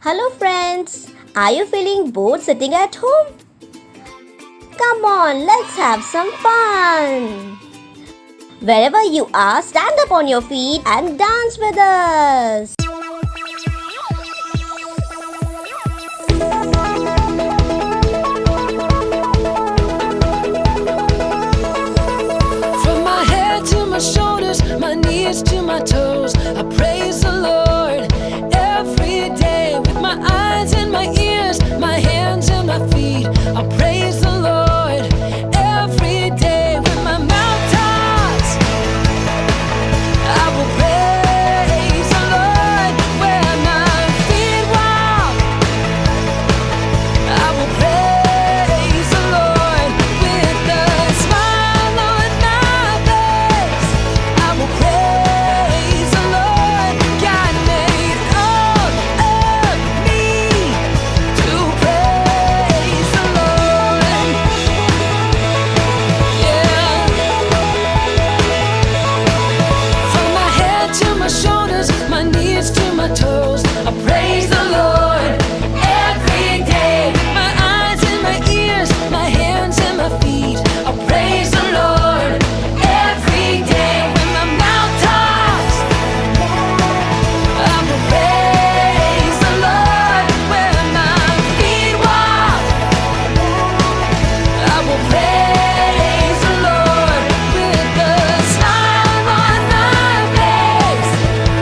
Hello friends, are you feeling bored sitting at home? Come on, let's have some fun. Wherever you are, stand up on your feet and dance with us. From my head to my shoulders, my knees to my toes, I praise the Lord every day with my eyes and my ears, my hands and my feet. I praise the Lord every day with my mouth talks. I will praise the Lord where my feet walk. I will praise the Lord with a smile on my face. I will praise the Lord. God made all of me to praise the Lord. Yeah. From my head to my shoulders, my knees to my toes, I praise the Lord every day. My eyes and my ears, my hands and my feet, I praise the Lord every day. When my mouth talks, I will praise the Lord. When my feet walk, I will praise the Lord with a smile on my face.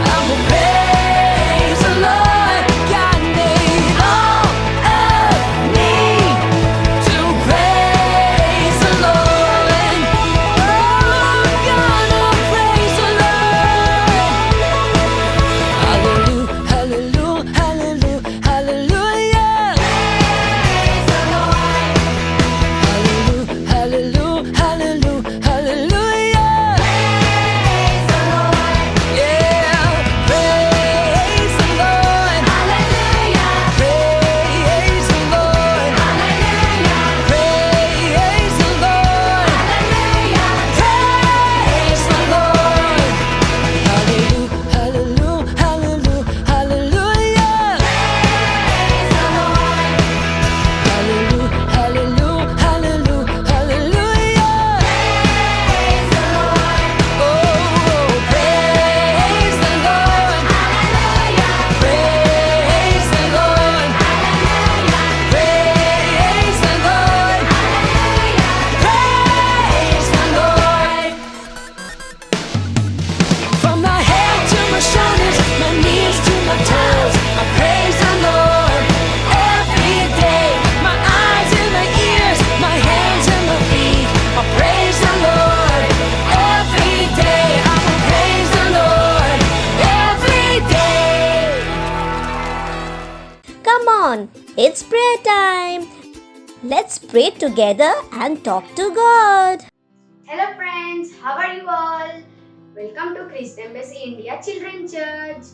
I will praise the Lord. God made all of me to praise the Lord. And I'm gonna praise the Lord. Hallelujah, hallelujah, hallelujah, hallelujah. Praise the Lord. Hallelujah, hallelujah, hallelujah, hallelujah. Praise the Lord. Yeah, praise the Lord. Hallelujah. Praise the Lord. Hallelujah. Praise the Lord. Hallelujah. Praise the Lord. Hallelujah, hallelujah, hallelujah, hallelujah. Praise the Lord. Hallelujah, hallelujah, hallelujah, hallelujah. Praise the Lord. Oh, praise the Lord. Hallelujah. Praise the Lord. Hallelujah. Praise the Lord. Hallelujah. Praise the Lord. From my head to my shoulders, my knees to my toes, I praise the Lord every day. My eyes and my ears, my hands and my feet, I praise the Lord every day. I will praise the Lord every day. Come on, it's prayer time. Let's pray together and talk to God. Hello friends, how are you all? Welcome to Christ Embassy India Children Church.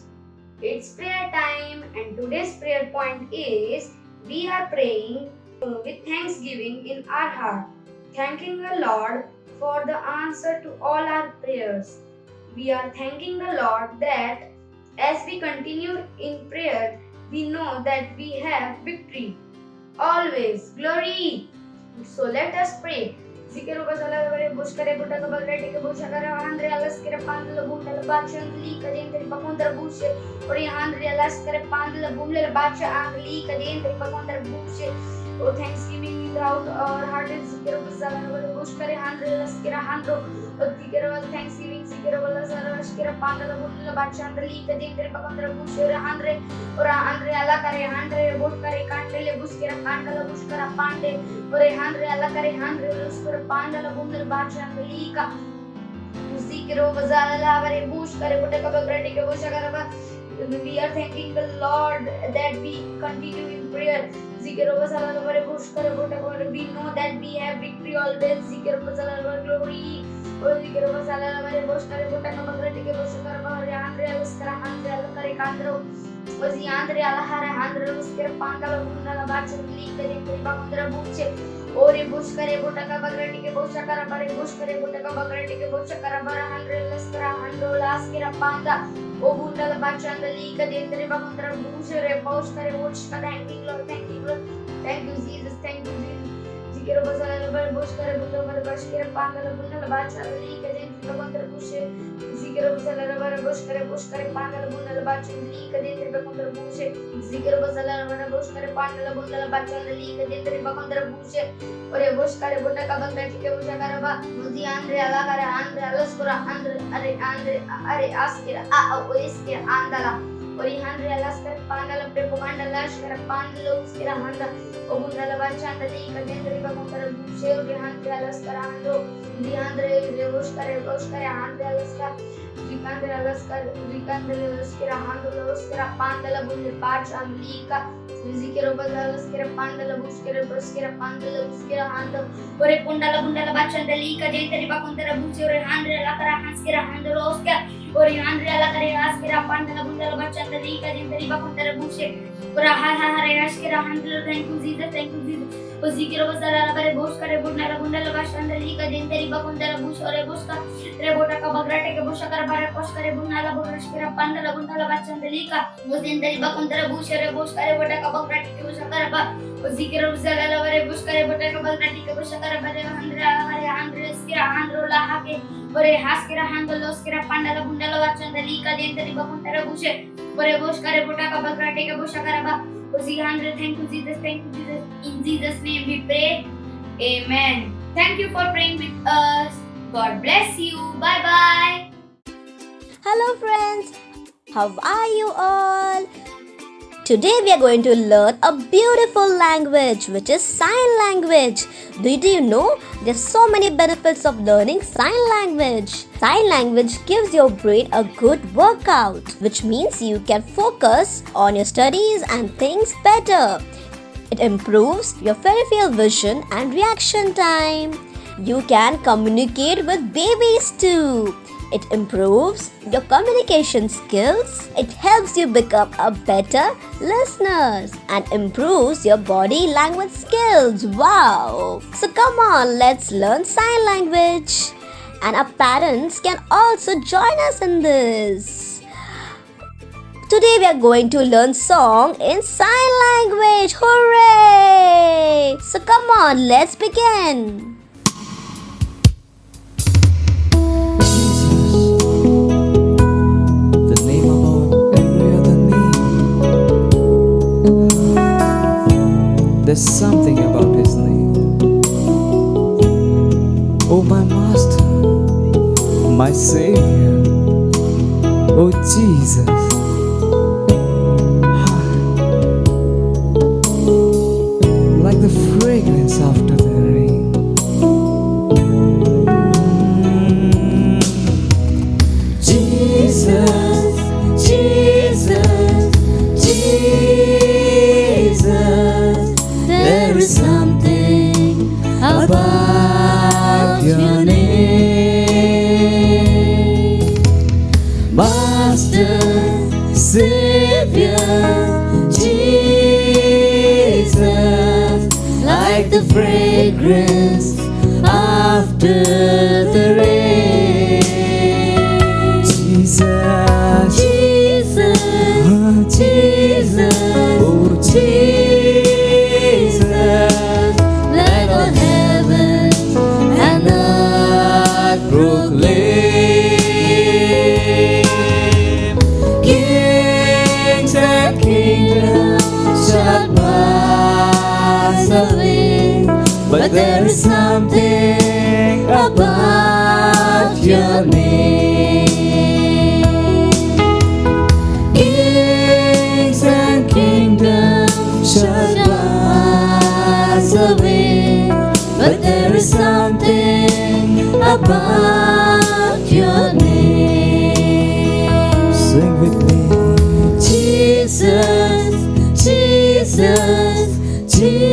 It's prayer time and today's prayer point is we are praying with thanksgiving in our heart, thanking the Lord for the answer to all our prayers. We are thanking the Lord that as we continue in prayer, we know that we have victory. Always glory. So let us pray. Zikero bazala vare bushkare butaka balre ke bushagara andre alas kere pandla bundala bacha angli kadendri pakondra bushe ori andre alas kere pandla bundala bacha angli kadendri pakondra bushe. Oh, thanksgiving without our heart is zikero bazala vare bushkare andre alas kere handro zikero thanksgiving zikero bazala kere pandla bundala bacha angli kadendri pakondra bushe ori andre ala kare andre bot kare kandle bushkere kandla bushkara pande ore handre alla kare handre uskor pandala bundal bacha anglika usikero bazala lavare bush kare butaka bagrati ke busha karaba. We are thanking the Lord that we continue in prayer. Zikero bazala lavare bush kare butaka. We know that we have victory always. Zikero bazala lavare glory. Zikero bazala lavare bush kare butaka bagrati ke busha karaba. Ore handre alla skara handre alla kare candro. Così andre alla hare andre lo scherpandala bunna la bacia lì che dentro va contro bucce. Ore buscare botaka bagrati ke bosha kara bare buscare botaka bagrati ke bosha kara bara andre lastra hando laskira panda. O bunna la bacia lì che dentro va contro bucce re buscare bosha thank you Lord, thank you Lord. Thank you Jesus, thank you Jesus. Zikiro basala la bare buscare botaka bare bashkira panda la bunna la bacia lì che dentro va contro bucce. Zikiro basala la bare buscare panda la bunna la bacia lì che dentro va contro bucce. Zikiro basala la bare buscare panda la bunna la bacia lì che dentro va contro bucce. Ore buscare botaka bagrati ke bosha kara ba. Muzi andre ala kara andre alaskura andre are askira a oiskira andala. Ori andre alaskara pandala prepo mandala shkara pandala uskira handa. Obundala bachanda li ka dentro va contro bucce. Ore andre alaskara ando. Di andre buscare andre alaskara. Ricandre alaskira hando alaskira pandala bunne bacha lika. Zikiro bazala skira pandala buskira pandala buskira hando. Ore kundala bundala bachanda lika dentro va contro bucce. Ore andre alakara hanskira hando roska. Ore andre alakare askira pandala bundala bachanda lika dentro va contro bucce. Ore hare askira hando. Thank you Jesus, thank you Jesus. O zikiro bazala bare buskare bundala bachanda lika dentro va contro bucce. Ore buska re botaka bagrate ke bosha kara bare buskare bundala buskira pandala bundala bachanda lika. O dentro va contro bucce. Re buskare botaka bagrate ke bosha kara ba. O zikiro bazala bare buskare botaka bagrate ke bosha kara bare andre skira andro la hake. Ore haskira hando loskira pandala bundala bachanda lika dentro va contro bucce. Ore buskare botaka bagrate ke bosha kara ba. O zikiro thank you Jesus, thank you Jesus. In Jesus name we pray. Amen. Thank you for praying with us. God bless you. Bye bye. Hello friends, how are you all? Today we are going to learn a beautiful language which is sign language. Did you know there's so many benefits of learning sign language? Sign language gives your brain a good workout, which means you can focus on your studies and things better. It improves your peripheral vision and reaction time. You can communicate with babies too. It improves your communication skills. It helps you become a better listener and improves your body language skills. Wow! So come on, let's learn sign language. And our parents can also join us in this. Today we are going to learn song in sign language. Hooray! So come on, let's begin. There's something about his name. Oh, my master, my savior, oh Jesus. Like the fragrance after the rain. Jesus, Jesus, Jesus. There is something about your name, Master, Savior, Jesus, like the fragrance after the rain. Jesus, Jesus, Jesus, oh Jesus. Let all heaven and earth proclaim. Kings and kingdoms shall pass away, but there is something about your name. Kings and kingdoms shall pass away, but there is something about your name. Sing with me. Jesus, Jesus, Jesus.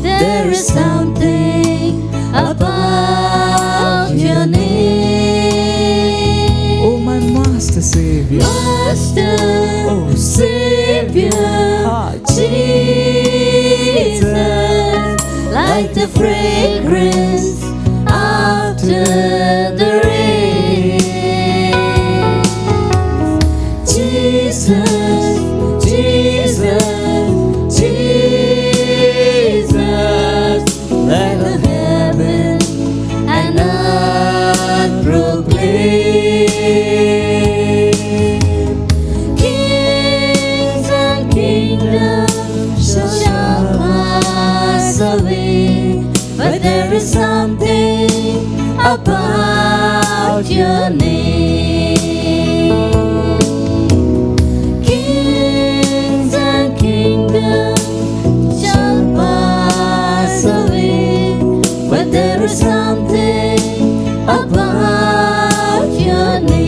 There is something about Savior, Master, oh Savior, ah, Jesus, like the fragrance after the rain. Jesus, Jesus, Jesus, let the heaven and earth proclaim. Kings and kingdoms shall pass away, but there is something about your name. Kings and kingdoms shall pass away, but there is something about your name.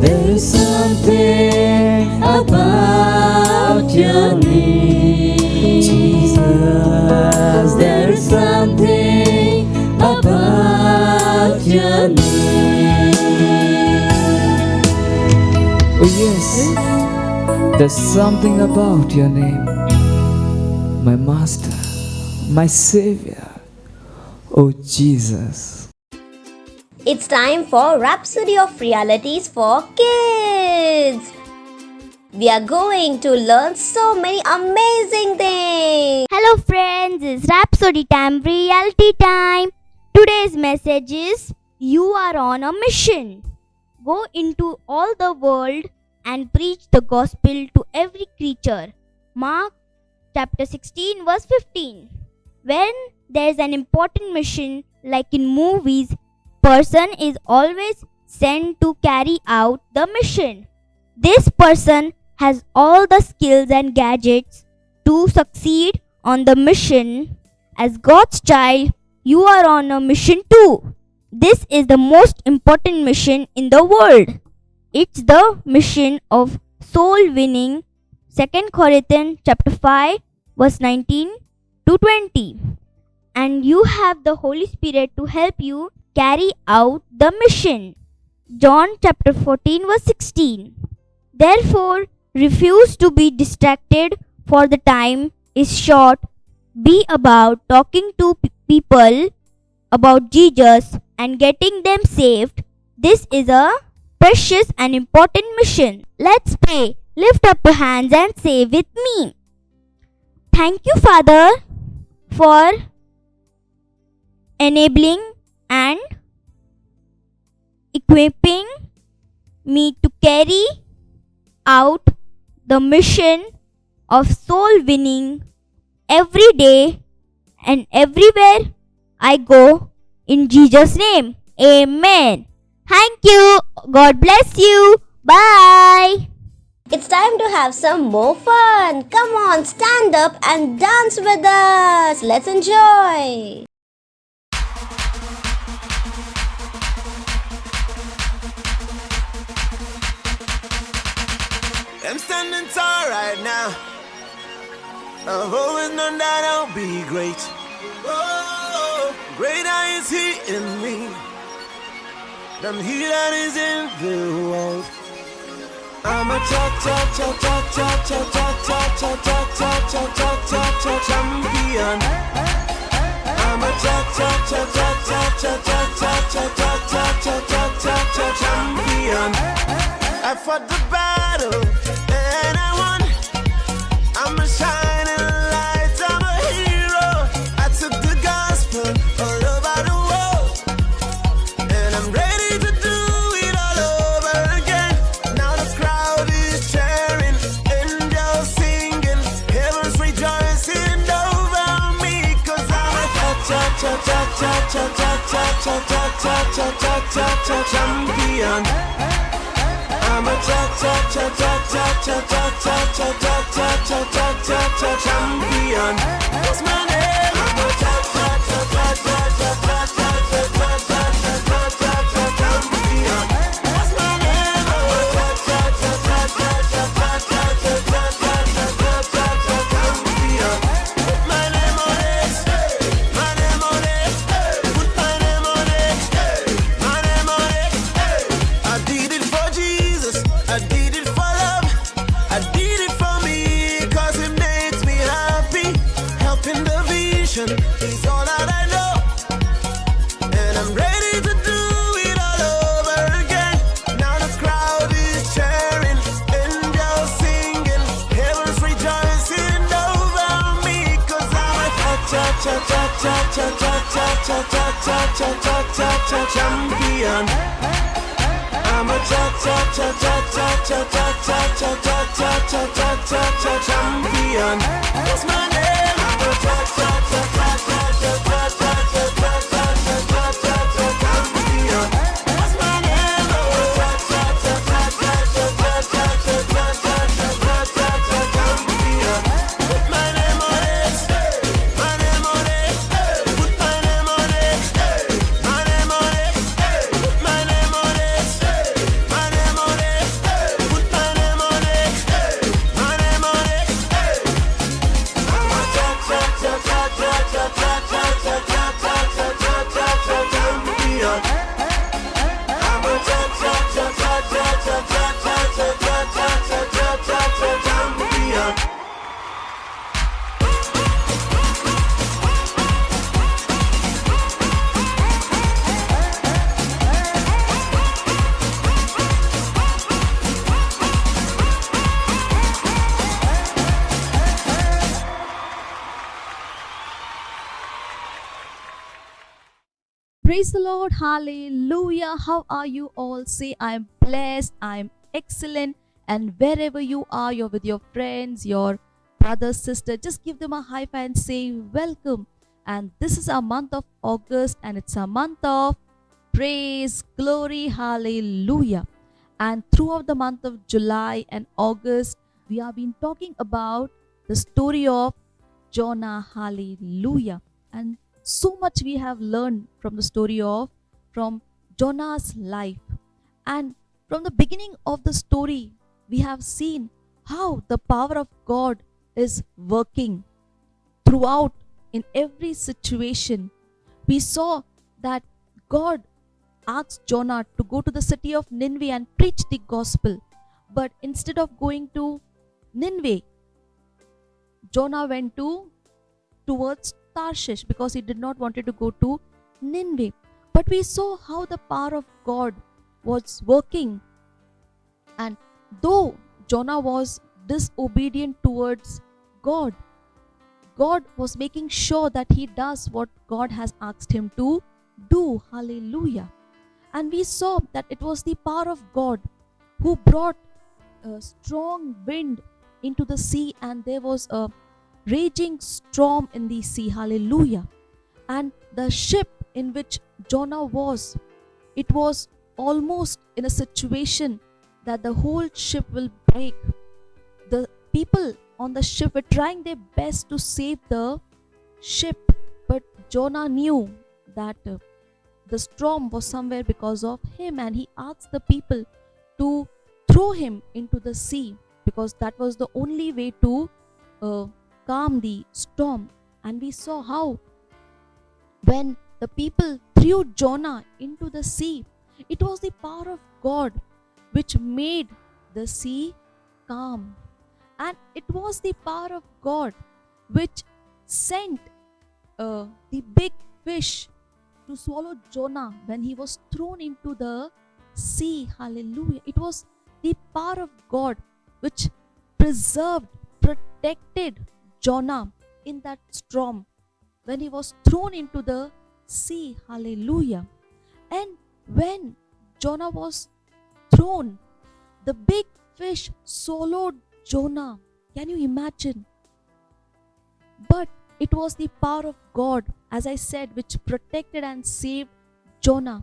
There is something about your name, Jesus. There is something about your name. oh yes, there's something about your name, my Master, my Savior, oh Jesus. It's time for Rhapsody of Realities for Kids. We are going to learn so many amazing things. Hello friends, it's Rhapsody time, reality time. Today's message is you are on a mission. Go into all the world and preach the gospel to every creature. Mark chapter 16 verse 15. When there is an important mission like in movies, person is always sent to carry out the mission. This person has all the skills and gadgets to succeed on the mission. As God's child, you are on a mission too. This is the most important mission in the world. It's the mission of soul winning. 2 Corinthians chapter 5 verse 19 to 20. And you have the Holy Spirit to help you carry out the mission. John chapter 14 verse 16. Therefore, refuse to be distracted, for the time is short. Be about talking to people about Jesus and getting them saved. This is a precious and important mission. Let's pray. Lift up your hands and say with me. Thank you, Father, for enabling and equipping me to carry out the mission of soul winning every day and everywhere I go, in Jesus' name. Amen. Thank you. God bless you. Bye. It's time to have some more fun. Come on, stand up and dance with us. Let's enjoy. I'm standing tall right now. I've always known that I'll be great. Oh, greater is He in me than he that is in the world. I'm a champion. I'm a champion. I fought the battle and I won. I'm a shining light, I'm a hero. I took the gospel all over the world, and I'm ready to do it all over again. Now the crowd is cheering, angels singing, heaven's rejoicing over me, 'cause I'm a champion. I'm a champion. What's my name? I'm a champion. What's my name? Put my name on it. My name on it. Put my name on it. My name on it. champion. I'm a champion. What's my name? I'm a champion. What's my name? Put my name on it. My name on it. Put my name on it. My name on it. Put my name on it. My name on it. Put my name on it. My name on it. I'm a champion. I'm a champion. Praise the Lord, hallelujah. How are you all? Say, I'm blessed, I'm excellent. And wherever you are, you're with your friends, your brother, sister, just give them a high five and say, welcome. And this is our month of August, and it's a month of praise, glory, hallelujah. And throughout the month of July and August, we have been talking about the story of Jonah, hallelujah. And so much we have learned from the story from Jonah's life. And from the beginning of the story, we have seen how the power of God is working throughout in every situation. We saw that God asked Jonah to go to the city of Nineveh and preach the gospel. But instead of going to Nineveh, Jonah went towards Tarshish because he did not wanted to go to Nineveh. But we saw how the power of God was working. And though Jonah was disobedient towards God, God was making sure that he does what God has asked him to do. Hallelujah. And we saw that it was the power of God who brought a strong wind into the sea, and there was a raging storm in the sea. Hallelujah. And the ship in which Jonah was, it was almost in a situation that the whole ship will break. The people on the ship were trying their best to save the ship, but Jonah knew that the storm was somewhere because of him, and he asked the people to throw him into the sea because that was the only way to calm the storm. And we saw how when the people threw Jonah into the sea, it was the power of God which made the sea calm. And it was the power of God which sent the big fish to swallow Jonah when he was thrown into the sea. Hallelujah. It was the power of God which preserved, protected Jonah in that storm when he was thrown into the sea. Hallelujah. And when Jonah was thrown, the big fish swallowed Jonah. Can you imagine? But it was the power of God, as I said, which protected and saved Jonah.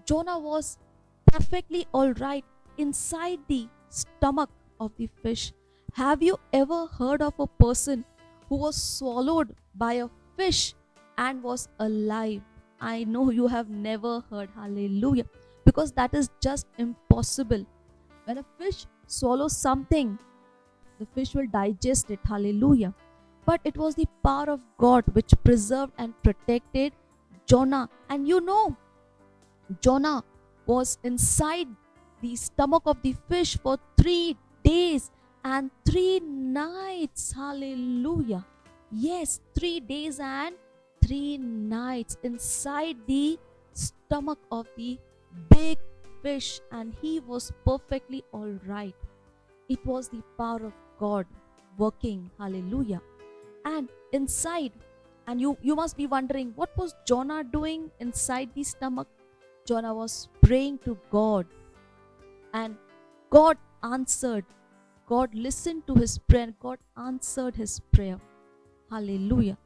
Jonah was perfectly all right inside the stomach of the fish. Have you ever heard of a person who was swallowed by a fish and was alive? I know you have never heard. Hallelujah. Because that is just impossible. When a fish swallows something, the fish will digest it. Hallelujah. But it was the power of God which preserved and protected Jonah. And you know, Jonah was inside the stomach of the fish for 3 days and 3 nights. Hallelujah. Yes, 3 days and 3 nights inside the stomach of the big fish, and he was perfectly all right. It was the power of God working. Hallelujah. And inside And you must be wondering, what was Jonah doing inside the stomach? Jonah was praying to God, and God answered. God listened to his prayer. God answered his prayer. Hallelujah.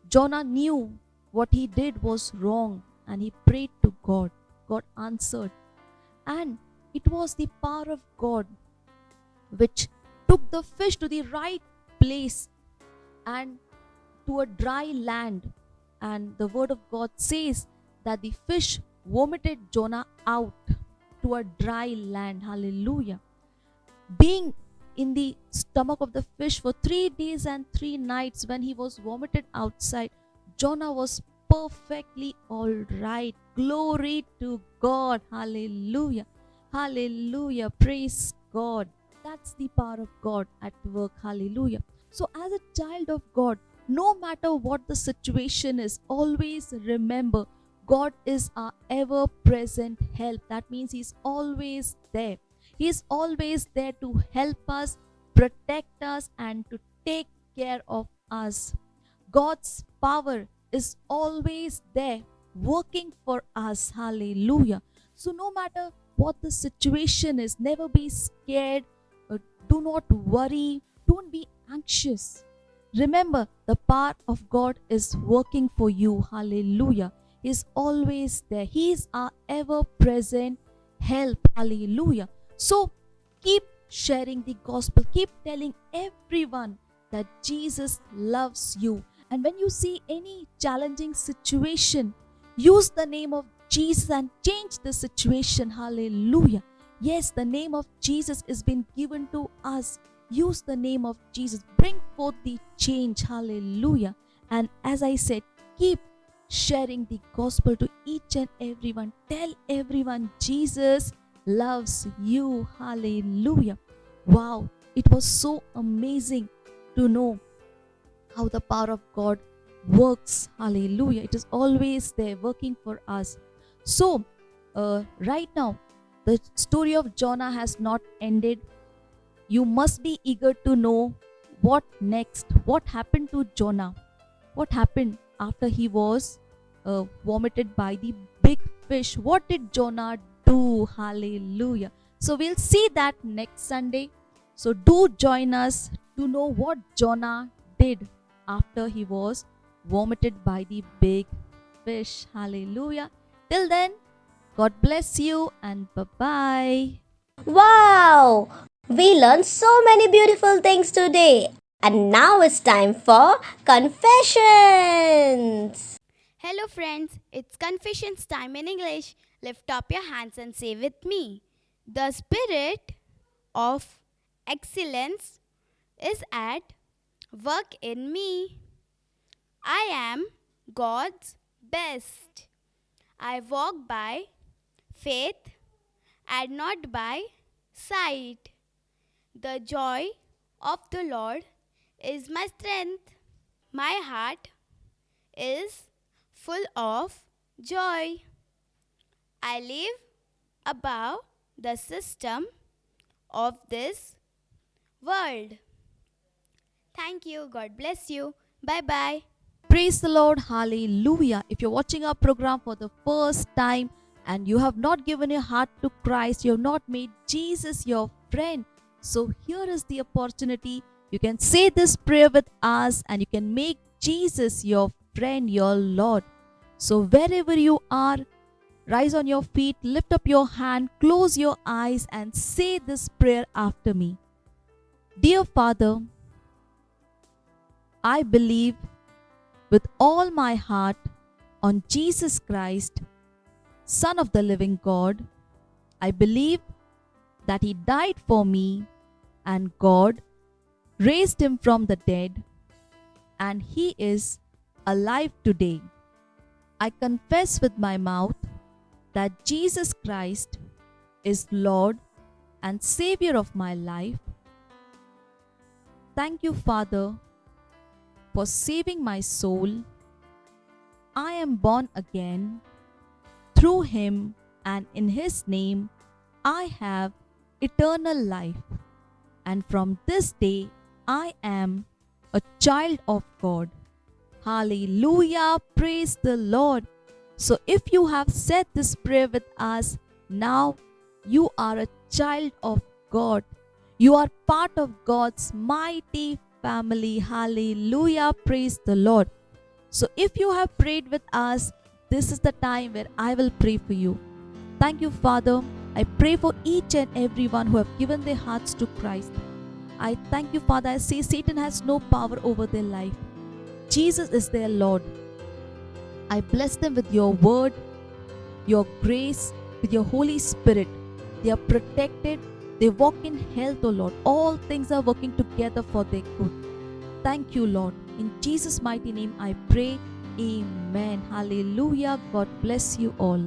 Jonah knew what he did was wrong, and he prayed to God. God answered. And it was the power of God which took the fish to the right place and to a dry land. And the word of God says that the fish vomited Jonah out to a dry land. Hallelujah. Being in the stomach of the fish for 3 days and 3 nights, when he was vomited outside, Jonah was perfectly all right. Glory to God. Hallelujah. Hallelujah. Praise God. That's the power of God at work. Hallelujah. So, as a child of God, no matter what the situation is, always remember God is our ever present help. That means He's always there. He's always there to help us, protect us, and to take care of us. God's power is always there working for us. Hallelujah. So, no matter what the situation is, never be scared. Do not worry. Don't be anxious. Remember, the power of God is working for you. Hallelujah. He's always there. He is our ever present help. Hallelujah. So keep sharing the gospel. Keep telling everyone that Jesus loves you. And when you see any challenging situation, use the name of Jesus and change the situation. Hallelujah. Yes, the name of Jesus has been given to us. Use the name of Jesus. Bring forth the change. Hallelujah. And as I said, keep sharing the gospel to each and everyone. Tell everyone Jesus loves you. Hallelujah. Wow. It was so amazing to know how the power of God works. Hallelujah. It is always there working for us. So, right now, the story of Jonah has not ended. You must be eager to know what next. What happened to Jonah? What happened after he was vomited by the big fish? What did Jonah do? Hallelujah. So we'll see that next Sunday. So do join us to know what Jonah did after he was vomited by the big fish. Hallelujah. Till then, God bless you and bye-bye. Wow! We learned so many beautiful things today. And now it's time for confessions. Hello, friends. It's confessions time in English. Lift up your hands and say with me. The spirit of excellence is at work in me. I am God's best. I walk by faith and not by sight. The joy of the Lord is my strength. My heart is full of joy. I live above the system of this world. Thank you. God bless you. Bye bye. Praise the Lord. Hallelujah. If you're watching our program for the first time and you have not given your heart to Christ, you have not made Jesus your friend. So here is the opportunity. You can say this prayer with us and you can make Jesus your friend, your Lord. So wherever you are, rise on your feet, lift up your hand, close your eyes and say this prayer after me. Dear Father, I believe with all my heart on Jesus Christ, Son of the living God. I believe that He died for me and God raised Him from the dead and He is alive today. I confess with my mouth that Jesus Christ is Lord and Savior of my life. Thank you, Father, for saving my soul. I am born again. Through Him and in His name, I have eternal life. And from this day, I am a child of God. Hallelujah. Praise the Lord. So, if you have said this prayer with us, now you are a child of God. You are part of God's mighty family. Hallelujah. Praise the Lord. So, if you have prayed with us, this is the time where I will pray for you. Thank you, Father. I pray for each and everyone who have given their hearts to Christ. I thank you, Father. I say Satan has no power over their life. Jesus is their Lord. I bless them with your word, your grace, with your Holy Spirit. They are protected. They walk in health, O Lord. All things are working together for their good. Thank you, Lord. In Jesus' mighty name I pray. Amen. Hallelujah. God bless you all.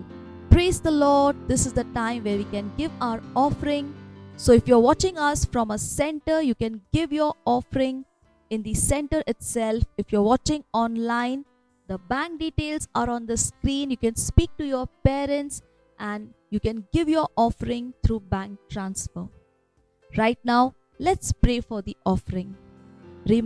Praise the Lord. This is the time where we can give our offering. So if you're watching us from a center, you can give your offering in the center itself. If you're watching online, the bank details are on the screen. You can speak to your parents and you can give your offering through bank transfer. Right now, let's pray for the offering. Thank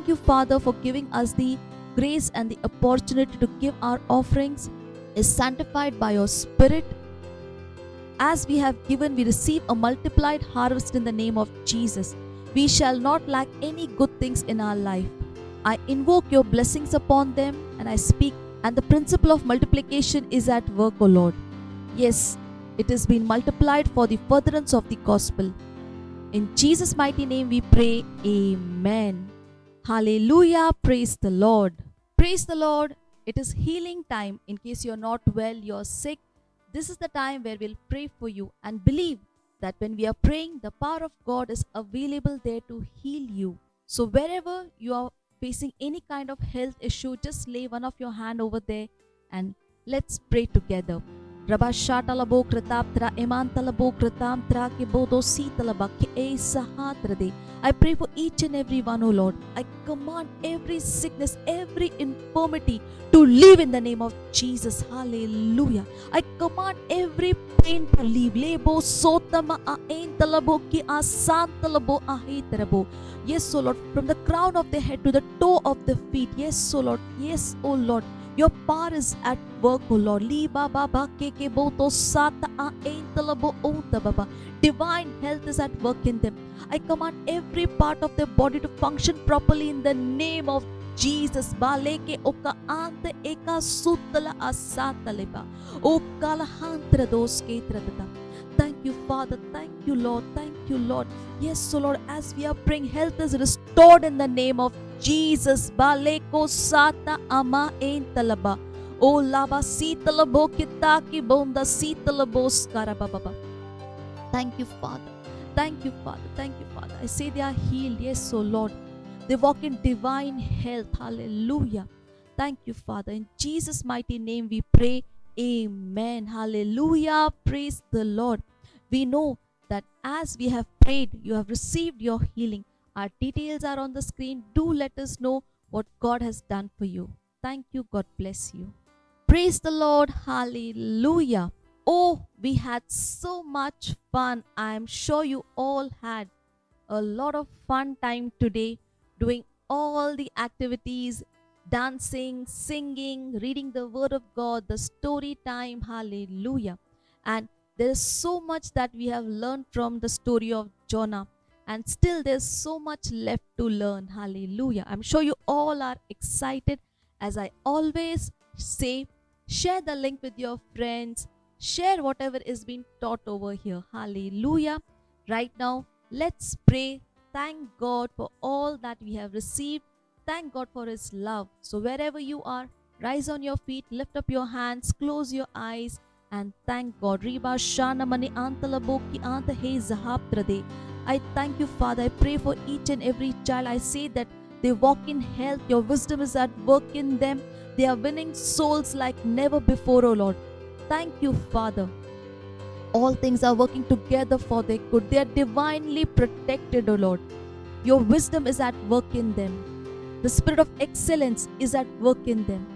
you, Father, for giving us the grace and the opportunity to give our offerings. Is sanctified by your Spirit. As we have given, we receive a multiplied harvest in the name of Jesus. We shall not lack any good things in our life. I invoke your blessings upon them and I speak, and the principle of multiplication is at work, O Lord. Yes, it has been multiplied for the furtherance of the gospel. In Jesus' mighty name we pray. Amen. Hallelujah. Praise the Lord. Praise the Lord. It is healing time. In case you're not well, you're sick, this is the time where we'll pray for you, and believe that when we are praying, the power of God is available there to heal you. So wherever you are facing any kind of health issue, just lay one of your hand over there and let's pray together. I pray for each and every one, O Lord. I command every sickness, every infirmity to leave in the name of Jesus. Hallelujah. I command every pain to leave. Yes, O Lord, from the crown of the head to the toe of the feet. Yes, O Lord. Yes, O Lord. Your power is at work, O Lord. Divine health is at work in them. I command every part of their body to function properly in the name of Jesus. Thank you, Father. Thank you, Lord. Thank you, Lord. Yes, so Lord, as we are praying, health is restored in the name of Jesus. Baleko sata ama entalaba. O laba sitalabo kitaki bonda sitalabos karababa. Thank you, Father. Thank you, Father. Thank you, Father. I say they are healed. Yes, so Lord. They walk in divine health. Hallelujah. Thank you, Father. In Jesus' mighty name we pray. Amen. Hallelujah. Praise the Lord. We know that as we have prayed, you have received your healing. Our details are on the screen. Do let us know what God has done for you. Thank you. God bless you. Praise the Lord. Hallelujah. Oh, we had so much fun. I am sure you all had a lot of fun time today doing all the activities, dancing, singing, reading the word of God, the story time. Hallelujah. And there is so much that we have learned from the story of Jonah, and still there's so much left to learn. Hallelujah. I'm sure you all are excited. As I always say, share the link with your friends. Share whatever is being taught over here. Hallelujah. Right now, let's pray. Thank God for all that we have received. Thank God for His love. So wherever you are, rise on your feet, lift up your hands, close your eyes, and thank God. I thank you, Father. I pray for each and every child. I say that they walk in health. Your wisdom is at work in them. They are winning souls like never before, O Lord. Thank you, Father. All things are working together for their good. They are divinely protected, O Lord. Your wisdom is at work in them. The spirit of excellence is at work in them.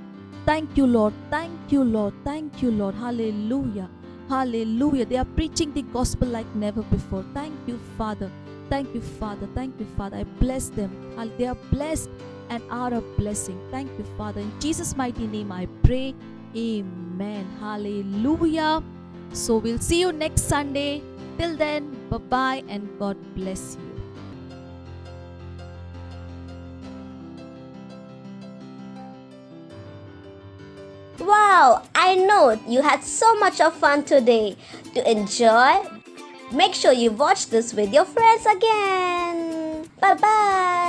Thank you, Lord. Thank you, Lord. Thank you, Lord. Hallelujah. Hallelujah. They are preaching the gospel like never before. Thank you, Father. Thank you, Father. Thank you, Father. I bless them. They are blessed and are a blessing. Thank you, Father. In Jesus' mighty name I pray. Amen. Hallelujah. So we'll see you next Sunday. Till then, bye-bye and God bless you. Wow, I know you had so much of fun today. To enjoy, make sure you watch this with your friends again. Bye bye.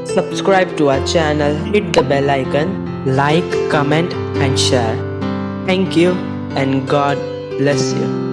Subscribe to our channel, hit the bell icon, like, comment and share. Thank you and God bless you.